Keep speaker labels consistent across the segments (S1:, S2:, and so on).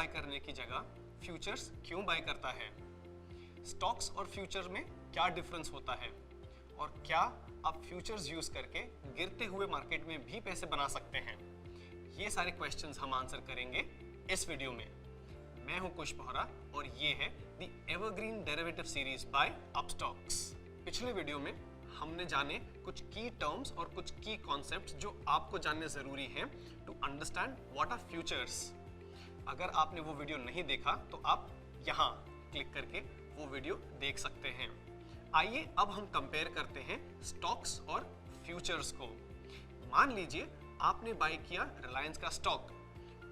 S1: Bye करने की जगह फ्यूचर्स क्यों बाय करता है, स्टॉक्स और फ्यूचर में क्या डिफरेंस होता है, और क्या आप फ्यूचर्स यूज करके गिरते हुए मार्केट में भी पैसे बना सकते हैं। ये सारे क्वेश्चंस हम आंसर करेंगे इस वीडियो में। मैं हूं कुश बोहरा और ये है the evergreen derivative series by Upstox. पिछले वीडियो में हमने जाने कुछ की टर्म्स और कुछ की कॉन्सेप्ट्स जो आपको जानने जरूरी हैं to understand what are futures. अगर आपने वो वीडियो नहीं देखा तो आप यहाँ क्लिक करके वो वीडियो देख सकते हैं। आइए अब हम कंपेयर करते हैं स्टॉक्स और फ्यूचर्स को। मान लीजिए आपने बाय किया रिलायंस का स्टॉक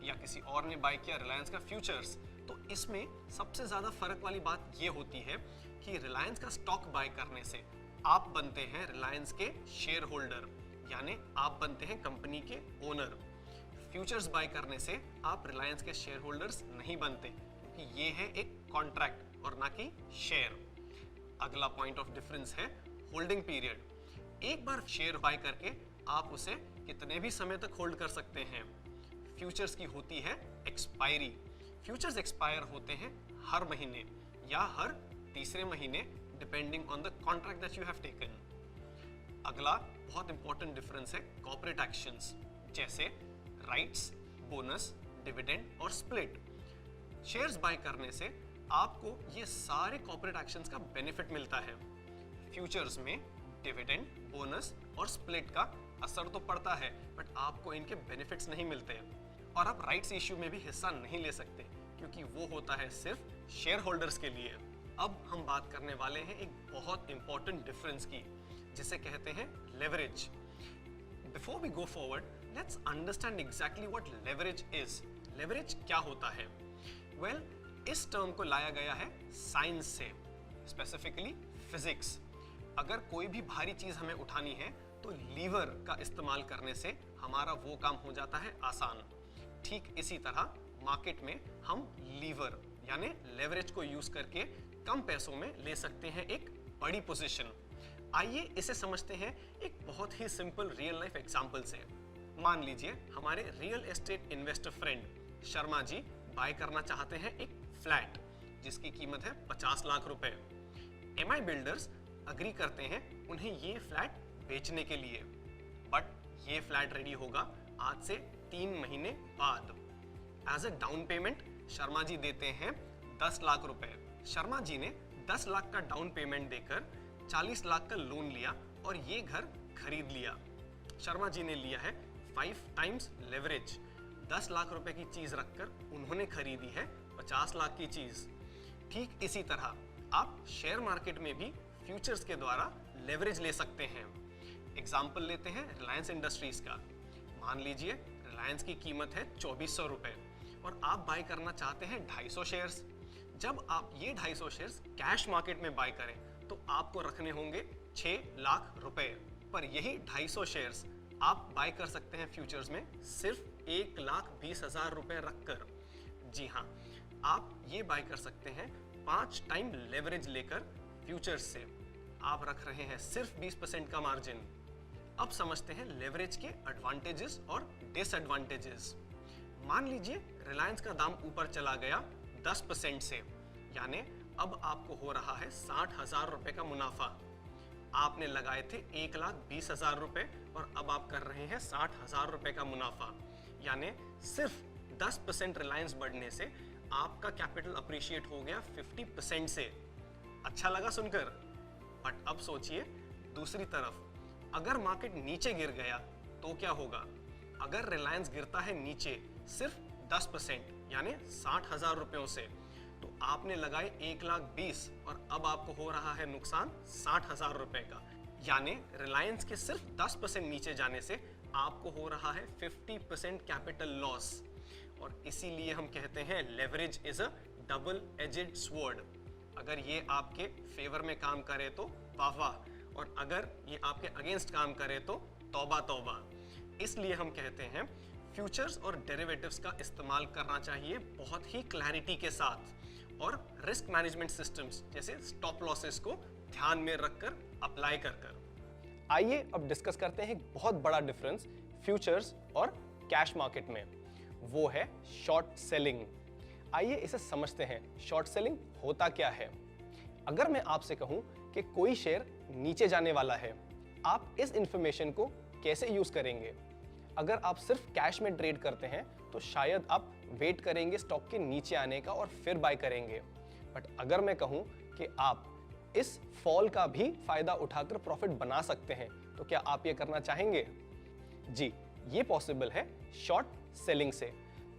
S1: या किसी और ने बाय किया रिलायंस का फ्यूचर्स, तो इसमें सबसे ज्यादा फर्क वाली बात ये होती है कि रिलायंस का स्टॉक बाय करने से आप बनते हैं रिलायंस के शेयर होल्डर, यानी आप बनते हैं कंपनी के ओनर। फ्यूचर्स बाय करने से आप रिलायंस के शेयर होल्डर्स नहीं बनते, क्योंकि ये है एक कॉन्ट्रैक्ट और ना कि शेयर। अगला पॉइंट ऑफ डिफरेंस है होल्डिंग पीरियड। एक बार शेयर बाय करके आप उसे कितने भी समय तक होल्ड कर सकते हैं। फ्यूचर्स की होती है एक्सपायरी। फ्यूचर्स एक्सपायर होते हैं हर महीने या हर तीसरे महीने, depending on the contract that you have taken. अगला बहुत इंपॉर्टेंट डिफरेंस है कॉर्पोरेट एक्शंस, जैसे राइट्स, बोनस, डिविडेंड और स्प्लिट। शेयर्स बाय करने से आपको ये सारे कॉर्पोरेट एक्शंस का बेनिफिट मिलता है। फ्यूचर्स में डिविडेंड, बोनस और स्प्लिट का असर तो पड़ता है, बट आपको इनके बेनिफिट्स नहीं मिलते और आप राइट्स इश्यू में भी हिस्सा नहीं ले सकते, क्योंकि वो होता है सिर्फ शेयर होल्डर्स के लिए। अब हम बात करने वाले हैं एक बहुत इंपॉर्टेंट डिफरेंस की, जिसे कहते हैं leverage. Before we go forward, let's understand exactly what leverage is. Leverage क्या होता है? वेल, इस टर्म को लाया गया है साइंस से, स्पेसिफिकली फिजिक्स। अगर कोई भी भारी चीज हमें उठानी है तो लीवर का इस्तेमाल करने से हमारा वो काम हो जाता है आसान। ठीक इसी तरह मार्केट में हम लीवर यानी लेवरेज को यूज करके कम पैसों में ले सकते हैं एक बड़ी पोजीशन। आइए इसे समझते हैं एक बहुत ही सिंपल रियल लाइफ एग्जांपल से। मान लीजिए हमारे real estate investor friend Sharma ji buy करना चाहते हैं एक फ्लैट जिसकी कीमत है 50 लाख रुपए। एमआई बिल्डर्स अग्री करते हैं उन्हें ये फ्लैट बेचने के लिए, बट ये फ्लैट रेडी होगा आज से 3 महीने बाद। As a down payment Sharma ji देते हैं 10 लाख रुपए। शर्मा जी ने 10 लाख का डाउन पेमेंट देकर 40 लाख का लोन लिया और ये घर खरीद लिया। शर्मा जी ने लिया है 5 टाइम्स लेवरेज। 10 लाख रुपए की चीज रखकर उन्होंने खरीदी है 50 लाख की चीज। ठीक इसी तरह आप शेयर मार्केट में भी फ्यूचर्स के द्वारा लेवरेज ले सकते हैं। एग्जाम्पल लेते हैं रिलायंस इंडस्ट्रीज का। मान लीजिए रिलायंस की कीमत है 2400 रुपए और आप बाय करना चाहते हैं 250 शेयर्स। जब आप ये 250 शेयर्स कैश मार्केट में बाय करें तो आपको रखने होंगे 6 लाख रुपए, पर यही 250 शेयर्स आप बाय कर सकते हैं फ्यूचर्स में सिर्फ 1,20,000 रुपए रखकर। जी हाँ, आप ये बाय कर सकते हैं 5 टाइम लेवरेज लेकर फ्यूचर्स से। आप रख रहे हैं सिर्फ 20% का मार्जिन। अब समझते हैं लेवरेज के एडवांटेजेस और डिसएडवांटेजेस। मान लीजिए रिलायंस का दाम ऊपर चला गया 10% से, यानी अब आपको हो रहा है 60,000 रुपए का मुनाफा। आपने लगाए थे 1,20,000 रुपए और अब आप कर रहे हैं 60,000 रुपए का मुनाफा, यानी सिर्फ 10% रिलायंस बढ़ने से आपका कैपिटल अप्रिशिएट हो गया 50% से। अच्छा लगा सुनकर? बट अब सोचिए दूसरी तरफ, अगर मार्केट नीचे गिर गया तो क्या होगा? अगर रिलायंस गिरता है नीचे सिर्फ 10% यानी 60,000 रुपयों से, तो आपने लगाए 1,20,000 और अब आपको हो रहा है नुकसान 60,000 रुपए का। यानी रिलायंस के सिर्फ 10% नीचे जाने से आपको हो रहा है 50% कैपिटल लॉस। और इसीलिए हम कहते हैं leverage is a double aged sword. अगर ये आपके फेवर में काम करे तो वाह वाह, और अगर ये आपके अगेंस्ट काम करे तो तौबा तौबा। इसलिए हम कहते हैं फ्यूचर्स और डेरिवेटिव्स का इस्तेमाल करना चाहिए बहुत ही क्लैरिटी के साथ और रिस्क मैनेजमेंट सिस्टम्स जैसे स्टॉप लॉसेस को ध्यान में रखकर अप्लाई कर। आइए अब डिस्कस करते हैं एक बहुत बड़ा डिफरेंस फ्यूचर्स और कैश मार्केट में, वो है शॉर्ट सेलिंग। आइए इसे समझते हैं, शॉर्ट सेलिंग होता क्या है। अगर मैं आपसे कहूं कि कोई शेयर नीचे जाने वाला है, आप इस इंफॉर्मेशन को कैसे यूज करेंगे? अगर आप सिर्फ कैश में ट्रेड करते हैं तो शायद आप वेट करेंगे स्टॉक के नीचे आने का और फिर बाय करेंगे। बट अगर मैं कहूं कि आप इस फॉल का भी फायदा उठाकर प्रॉफिट बना सकते हैं, तो क्या आप ये करना चाहेंगे? जी, ये पॉसिबल है शॉर्ट सेलिंग से।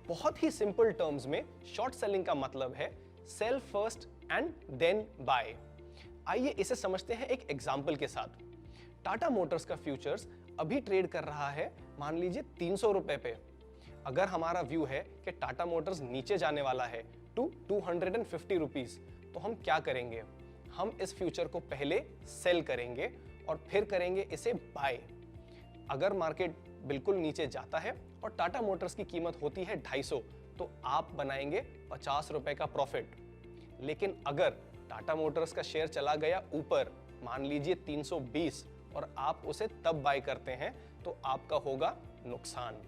S1: बहुत ही सिंपल टर्म्स में शॉर्ट सेलिंग का मतलब है sell first and then buy. आइए इसे समझते हैं एक एग्जांपल के साथ। टाटा मोटर्स का फ्यूचर्स अभी ट्रेड कर रहा है, मान लीजिए 300 रुपए पे। अगर हमारा व्यू है कि टाटा मोटर्स नीचे जाने वाला है टू 250 रुपीज, तो हम क्या करेंगे? हम इस फ्यूचर को पहले सेल करेंगे और फिर करेंगे इसे बाय। अगर मार्केट बिल्कुल नीचे जाता है और टाटा मोटर्स की कीमत होती है 250, तो आप बनाएंगे 50 रुपए का प्रॉफिट। लेकिन अगर टाटा मोटर्स का शेयर चला गया ऊपर, मान लीजिए 320, और आप उसे तब बाय करते हैं, तो आपका होगा नुकसान।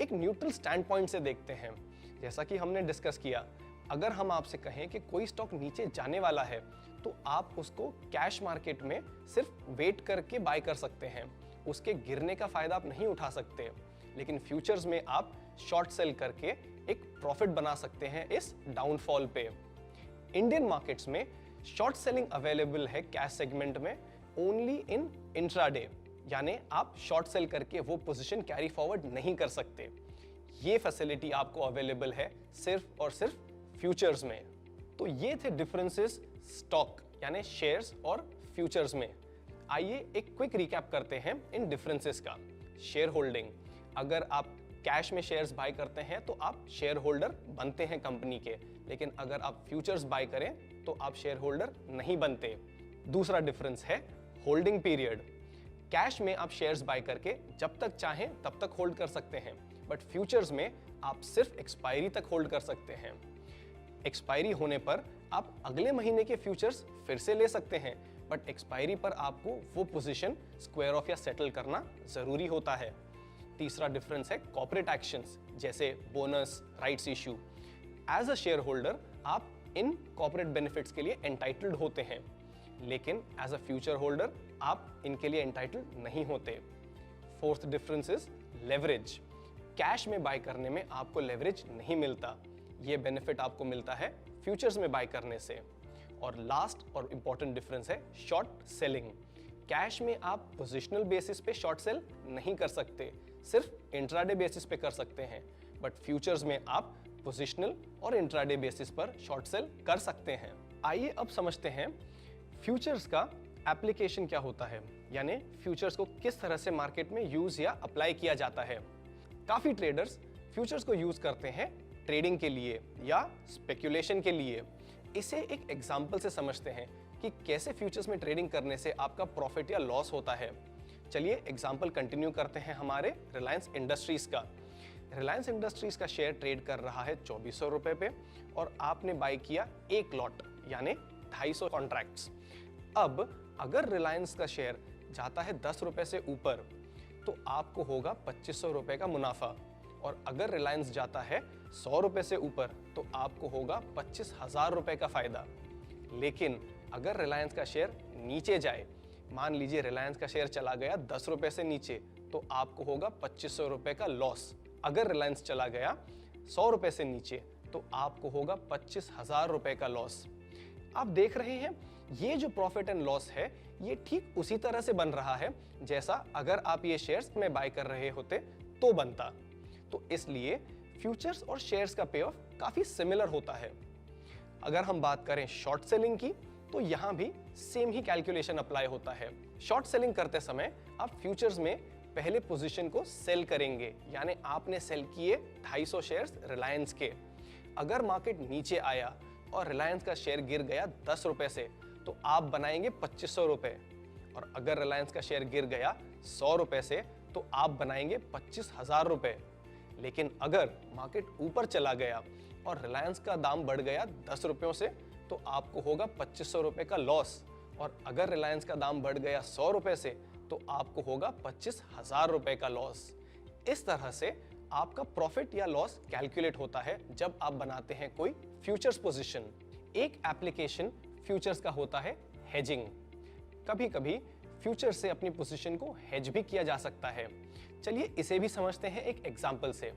S1: एक न्यूट्रल स्टैंड पॉइंट से देखते हैं। जैसा कि हमने डिस्कस किया, अगर हम आपसे कहें कि कोई स्टॉक नीचे जाने वाला है, तो आप उसको कैश मार्केट में सिर्फ वेट करके बाय कर सकते हैं, उसके गिरने का फायदा आप नहीं उठा सकते। लेकिन फ्यूचर्स में आप शॉर्ट सेल करके एक प्रॉफिट बना सकते हैं इस डाउनफॉल पे। इंडियन मार्केट्स में शॉर्ट सेलिंग अवेलेबल है कैश सेगमेंट में ओनली इन इंट्राडे, यानी आप शॉर्ट सेल करके वो पोजीशन कैरी फॉरवर्ड नहीं कर सकते। ये फैसिलिटी आपको अवेलेबल है सिर्फ और सिर्फ फ्यूचर्स में। तो ये थे डिफरेंसेस स्टॉक यानी शेयर्स और फ्यूचर्स में। आइए एक क्विक रिकैप करते हैं इन डिफरेंसेस का। शेयर होल्डिंग, अगर आप कैश में शेयर्स बाय करते हैं तो आप शेयर होल्डर बनते हैं कंपनी के, लेकिन अगर आप फ्यूचर्स बाय करें तो आप शेयर होल्डर नहीं बनते। दूसरा डिफरेंस है होल्डिंग पीरियड। कैश में आप शेयर्स बाय करके जब तक चाहें तब तक होल्ड कर सकते हैं, बट फ्यूचर्स में आप सिर्फ एक्सपायरी तक होल्ड कर सकते हैं। एक्सपायरी होने पर आप अगले महीने के फ्यूचर्स फिर से ले सकते हैं, बट एक्सपायरी पर आपको वो पोजीशन स्क्वायर ऑफ या सेटल करना जरूरी होता है। तीसरा डिफरेंस है कॉर्पोरेट एक्शंस, जैसे bonus, rights issue. As a shareholder आप इन कॉर्पोरेट बेनिफिट्स के लिए एंटाइटल्ड होते हैं, लेकिन एज अ फ्यूचर होल्डर आप इनके लिए एंटाइटल्ड नहीं होते। Fourth difference is leverage. Cash में बाय करने में आपको लेवरेज नहीं मिलता, ये बेनिफिट आपको मिलता है फ्यूचर्स में बाय करने से। और लास्ट और इंपॉर्टेंट डिफरेंस है शॉर्ट सेलिंग। कैश में आप पोजिशनल बेसिस पे शॉर्ट सेल नहीं कर सकते, सिर्फ इंट्राडे बेसिस पे कर सकते हैं, बट फ्यूचर्स में आप पोजिशनल और इंट्राडे बेसिस पर शॉर्ट सेल कर सकते हैं। आइए अब समझते हैं फ्यूचर्स का एप्लीकेशन क्या होता है, यानी फ्यूचर्स को किस तरह से मार्केट में यूज या अप्लाई किया जाता है। काफी ट्रेडर्स फ्यूचर्स को यूज करते हैं ट्रेडिंग के लिए या स्पेक्यूलेशन के लिए। इसे एक एग्जांपल से समझते हैं कि कैसे फ्यूचर्स में ट्रेडिंग करने से आपका प्रॉफिट या लॉस होता है। चलिए एग्जांपल कंटिन्यू करते हैं हमारे रिलायंस इंडस्ट्रीज का। रिलायंस इंडस्ट्रीज का शेयर ट्रेड कर रहा है 2400 रुपए पे और आपने बाय किया एक लॉट यानी 250 कॉन्ट्रैक्ट्स। अब अगर रिलायंस का शेयर जाता है 10 रुपए से ऊपर तो आपको होगा 2500 रुपए का मुनाफा, और अगर रिलायंस जाता है 100 रुपए से ऊपर तो आपको होगा 25,000 रुपए का फायदा। लेकिन अगर रिलायंस का शेयर नीचे जाए, मान लीजिए रिलायंस का शेयर चला गया 10 रुपए से नीचे, तो आपको होगा 2500 रुपए का लॉस। अगर रिलायंस चला गया 100 रुपए से नीचे तो आपको होगा 25,000 रुपए का लॉस। आप देख रहे हैं ये जो प्रॉफिट एंड लॉस है ये ठीक उसी तरह से बन रहा है जैसा अगर आप ये शेयर्स में बाय कर रहे होते तो बनता। तो इसलिए फ्यूचर्स और शेयर्स का पे ऑफ काफी सिमिलर होता है। अगर हम बात करें शॉर्ट सेलिंग की तो यहां भी सेम ही कैलकुलेशन अप्लाई होता है। शॉर्ट सेलिंग करते समय आप फ्यूचर्स में पहले पोजीशन को सेल करेंगे, यानी आपने सेल किए 250 शेयर्स रिलायंस के। अगर मार्केट नीचे आया और रिलायंस का शेयर गिर गया 10 रुपए से तो आप बनाएंगे 2500 रुपए, और अगर रिलायंस का शेयर गिर गया 100 रुपए से तो आप बनाएंगे 25,000 रुपए। लेकिन अगर मार्केट ऊपर चला गया और रिलायंस का दाम बढ़ गया 10 रुपयों से तो आपको होगा 2500 रुपए का लॉस, और अगर रिलायंस का दाम बढ़ गया 100 रुपए से तो आपको होगा 25,000 रुपए का लॉस। इस तरह से आपका प्रॉफिट या लॉस कैलकुलेट होता है जब आप बनाते हैं कोई फ्यूचर्स पोजीशन। एक एप्लीकेशन फ्यूचर्स का होता है हेजिंग। कभी कभी फ्यूचर से अपनी पोजीशन को हेज भी किया जा सकता है। चलिए इसे भी समझते हैं एक एग्जांपल से।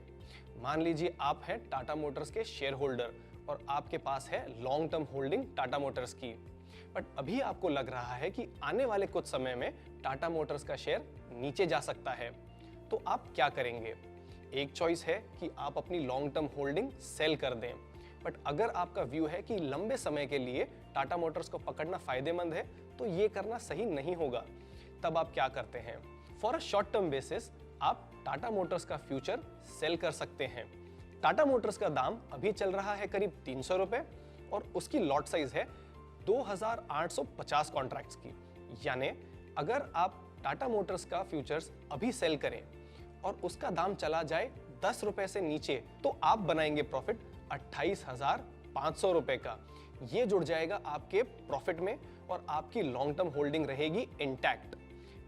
S1: मान लीजिए आप हैं टाटा मोटर्स के शेयर होल्डर और आपके पास है long term holding Tata Motors की, बट अभी आपको लग रहा है कि आने वाले कुछ समय में टाटा मोटर्स का शेयर नीचे जा सकता है, तो आप क्या करेंगे? एक चॉइस है कि आप अपनी लॉन्ग टर्म होल्डिंग सेल कर दें, बट अगर आपका व्यू है कि लंबे समय के लिए टाटा मोटर्स को पकड़ना फायदेमंद है तो ये करना सही नहीं होगा। तब आप क्या करते हैं? For a short term basis आप टाटा मोटर्स का फ्यूचर सेल कर सकते हैं। टाटा मोटर्स का दाम अभी चल रहा है करीब 300 रुपए और उसकी लॉट साइज है 2850 कॉन्ट्रैक्ट्स की। यानी अगर आप टाटा मोटर्स का फ्यूचर्स अभी सेल करें और उसका दाम चला जाए 10 रुपए से नीचे, तो आप बनाएंगे प्रॉफिट 28,500 रुपए का। ये जुड़ जाएगा आपके प्रॉफिट में और आपकी लॉन्ग टर्म होल्डिंग रहेगी इंटैक्ट।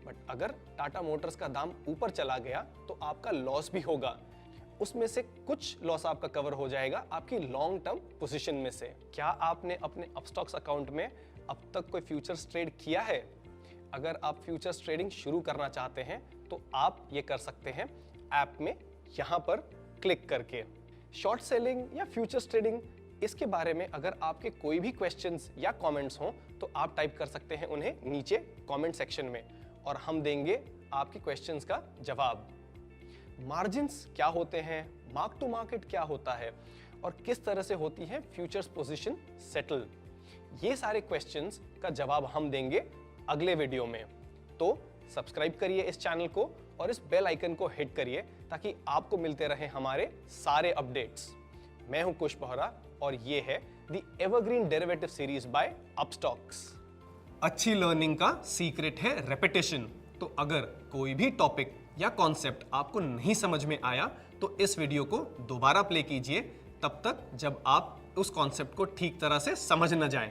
S1: बट अगर टाटा मोटर्स का दाम ऊपर चला गया तो आपका लॉस भी होगा। उसमें से कुछ लॉस आपका कवर हो जाएगा आपकी लॉन्ग टर्म पोजीशन में से। क्या आपने अपने अपस्टॉक्स अकाउंट में अब तक कोई फ्यूचर्स ट्रेड किया है? अगर आप फ्यूचर्स ट्रेडिंग शुरू करना चाहते हैं तो आप ये कर सकते हैं ऐप में यहां पर क्लिक करके। शॉर्ट सेलिंग या फ्यूचर्स ट्रेडिंग, इसके बारे में अगर आपके कोई भी क्वेश्चंस या कमेंट्स हों तो आप टाइप कर सकते हैं उन्हें नीचे कमेंट सेक्शन में और हम देंगे आपके क्वेश्चंस का जवाब। मार्जिन्स क्या होते हैं, मार्क टू मार्केट क्या होता है और किस तरह से होती है फ्यूचर्स पोजीशन सेटल, ये सारे क्वेश्चंस का जवाब हम देंगे अगले वीडियो में। तो सब्सक्राइब करिए इस चैनल को और इस बेल आइकन को हिट करिए ताकि आपको मिलते रहे हमारे सारे अपडेट्स। मैं हूं कुश बोहरा और ये है the evergreen derivative series by Upstox. अच्छी लर्निंग का सीक्रेट है रेपिटेशन। तो अगर कोई भी टॉपिक या कॉन्सेप्ट आपको नहीं समझ में आया तो इस वीडियो को दोबारा प्ले कीजिए, तब तक जब आप उस कॉन्सेप्ट को ठीक तरह से समझ न जाएं।